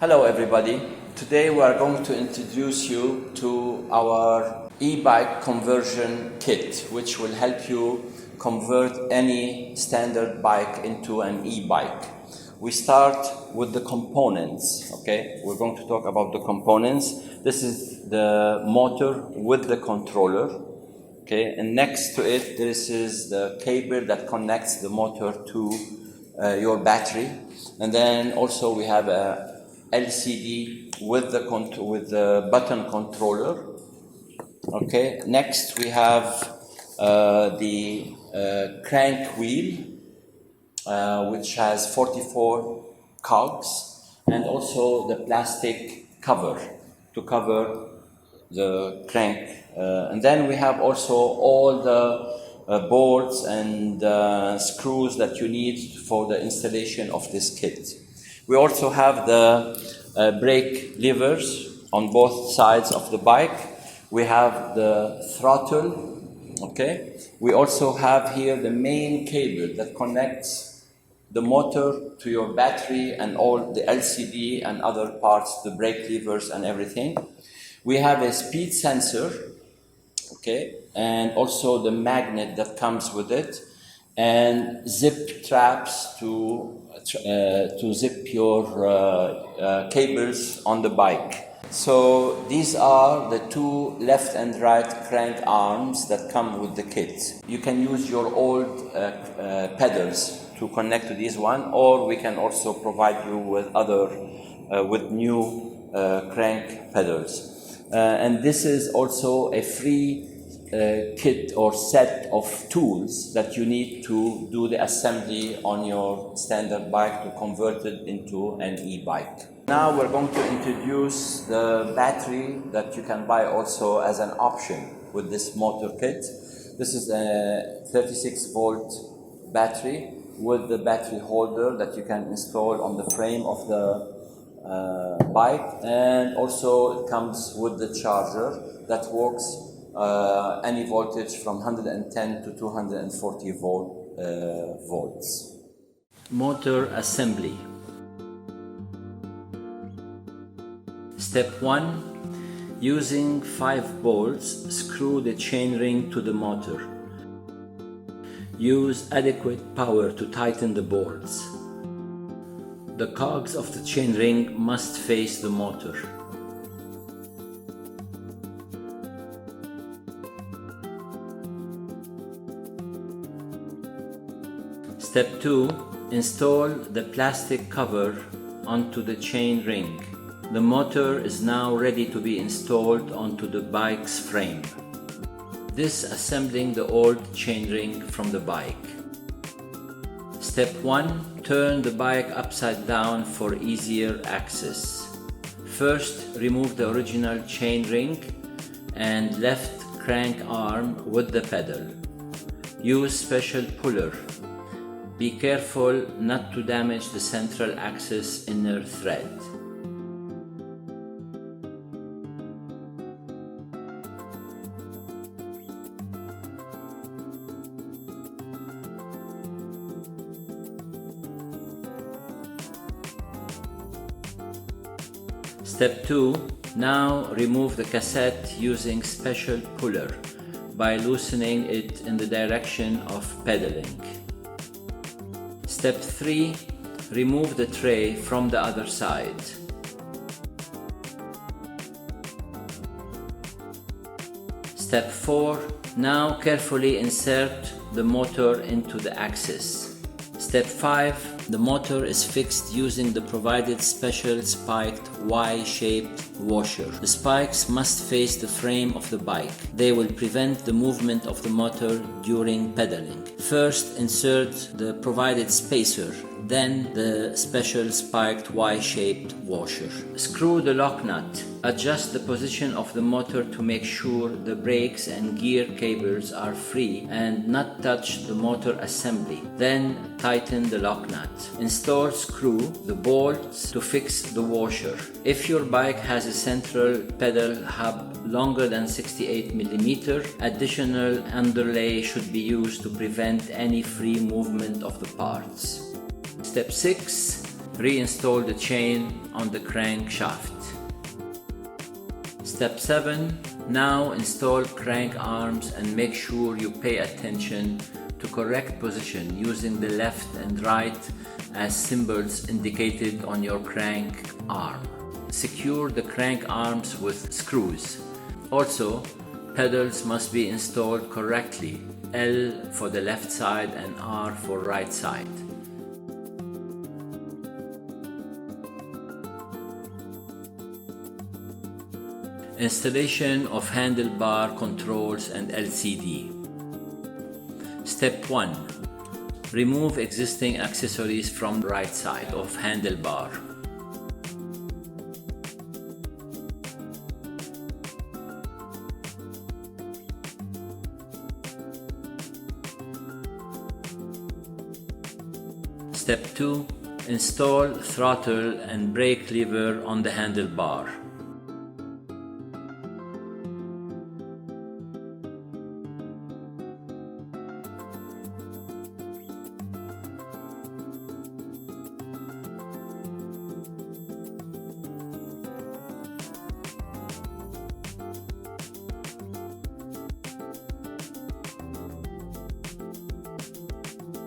Hello everybody. Today we are going to introduce you to our e-bike conversion kit, which will help you convert any standard bike into an e-bike. We start with the components, okay? We're going to talk about the components. This is the motor with the controller, okay? And next to it, this is the cable that connects the motor to your battery. And then also we have a LCD with the button controller. Okay. Next we have the crank wheel, which has 44 cogs, and also the plastic cover to cover the crank. And then we have also all the bolts and screws that you need for the installation of this kit. We also have the brake levers on both sides of the bike. We have the throttle, okay? We also have here the main cable that connects the motor to your battery and all the LCD and other parts, the brake levers and everything. We have a speed sensor, okay? And also the magnet that comes with it, and zip traps to zip your cables on the bike. So these are the two left and right crank arms that come with the kit. You can use your old pedals to connect to this one, or we can also provide you with with new crank pedals. And this is also a free kit or set of tools that you need to do the assembly on your standard bike to convert it into an e-bike. Now we're going to introduce the battery that you can buy also as an option with this motor kit. This is a 36-volt battery with the battery holder that you can install on the frame of the bike, and also it comes with the charger that works any voltage from 110 to 240 volts. Motor assembly. Step 1. Using 5 bolts, screw the chainring to the motor. Use adequate power to tighten the bolts. The cogs of the chainring must face the motor. Step 2. Install the plastic cover onto the chain ring. The motor is now ready to be installed onto the bike's frame. Disassembling the old chain ring from the bike. Step 1. Turn the bike upside down for easier access. First, remove the original chain ring and left crank arm with the pedal. Use special puller. Be careful not to damage the central axis inner thread. Step 2. Now remove the cassette using special puller by loosening it in the direction of pedaling. Step 3. Remove the tray from the other side. Step 4. Now carefully insert the motor into the axis. Step 5. The motor is fixed using the provided special spiked Y-shaped washer. The spikes must face the frame of the bike. They will prevent the movement of the motor during pedaling. First, insert the provided spacer, then the special spiked Y-shaped washer. Screw the lock nut. Adjust the position of the motor to make sure the brakes and gear cables are free and not touch the motor assembly. Then tighten the lock nut. Install screw the bolts to fix the washer. If your bike has a central pedal hub longer than 68 mm, additional underlay should be used to prevent any free movement of the parts. Step 6. reinstall the chain on the crankshaft. Step 7. Now install crank arms and make sure you pay attention to correct position using the left and right as symbols indicated on your crank arm. Secure the crank arms with screws. Also, pedals must be installed correctly, L for the left side and R for right side. Installation of handlebar controls and LCD. Step 1. Remove existing accessories from the right side of handlebar. Step 2. Install throttle and brake lever on the handlebar.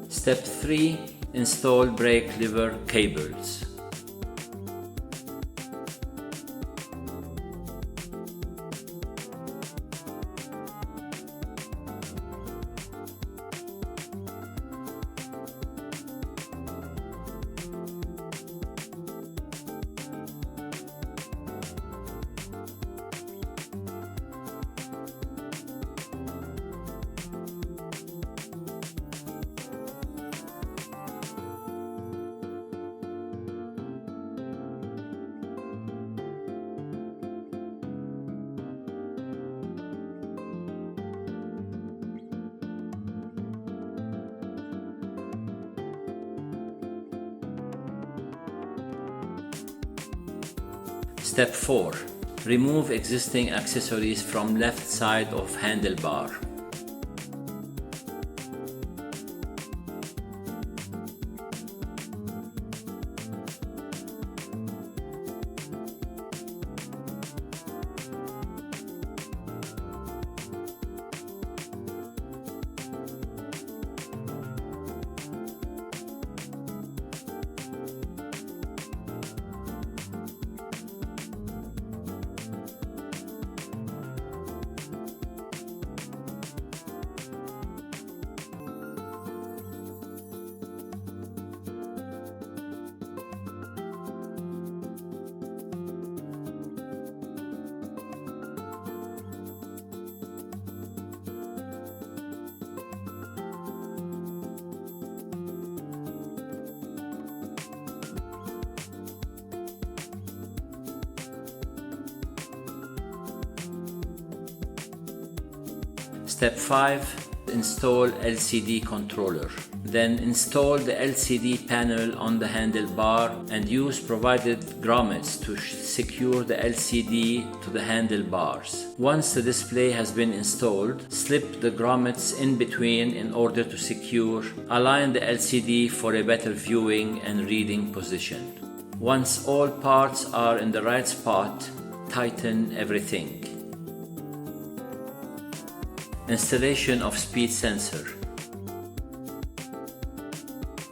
Step 3. Install brake lever cables. Step 4. Remove existing accessories from left side of handlebar. Step 5. Install LCD controller. Then install the LCD panel on the handlebar and use provided grommets to secure the LCD to the handlebars. Once the display has been installed, slip the grommets in between in order to secure. Align the LCD for a better viewing and reading position. Once all parts are in the right spot, tighten everything. Installation of speed sensor.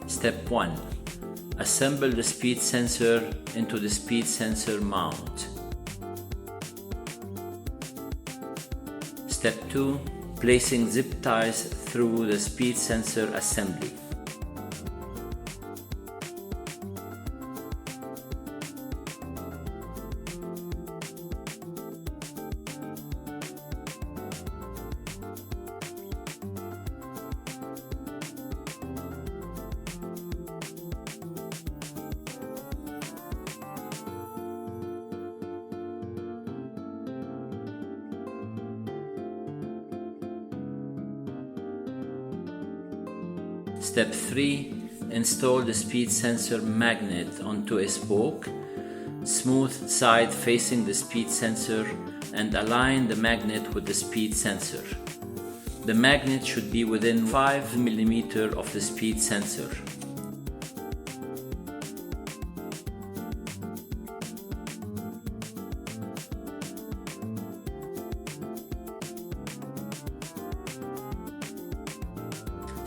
Step 1. Assemble the speed sensor into the speed sensor mount. Step 2. Placing zip ties through the speed sensor assembly. Step 3. Install the speed sensor magnet onto a spoke. Smooth side facing the speed sensor and align the magnet with the speed sensor. The magnet should be within 5 mm of the speed sensor.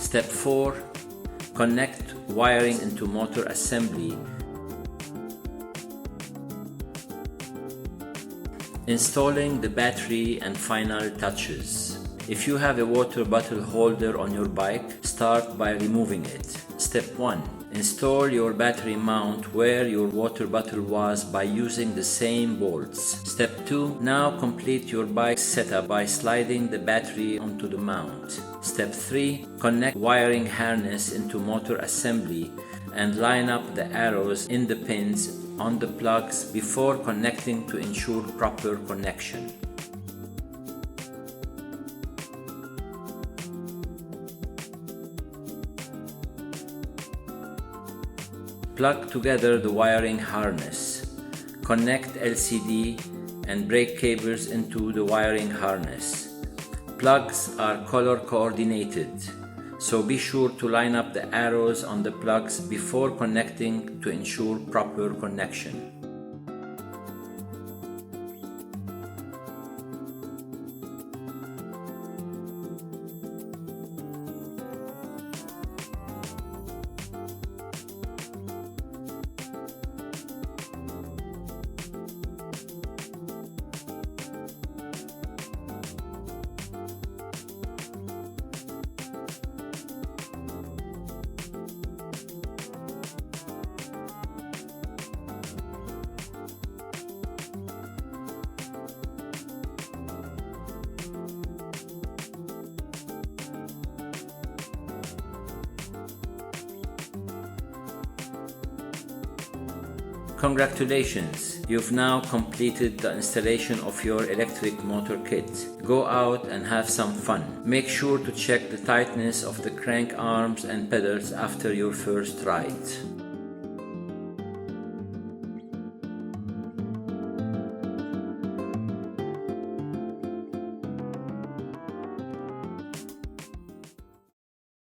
Step 4. Connect wiring into motor assembly. Installing the battery and final touches. If you have a water bottle holder on your bike, start by removing it. Step 1. Install your battery mount where your water bottle was by using the same bolts. Step 2. Now complete your bike setup by sliding the battery onto the mount. Step 3. Connect wiring harness into motor assembly and line up the arrows in the pins on the plugs before connecting to ensure proper connection. Plug together the wiring harness. Connect LCD and brake cables into the wiring harness. Plugs are color coordinated, so be sure to line up the arrows on the plugs before connecting to ensure proper connection. Congratulations! You've now completed the installation of your electric motor kit. Go out and have some fun. Make sure to check the tightness of the crank arms and pedals after your first ride.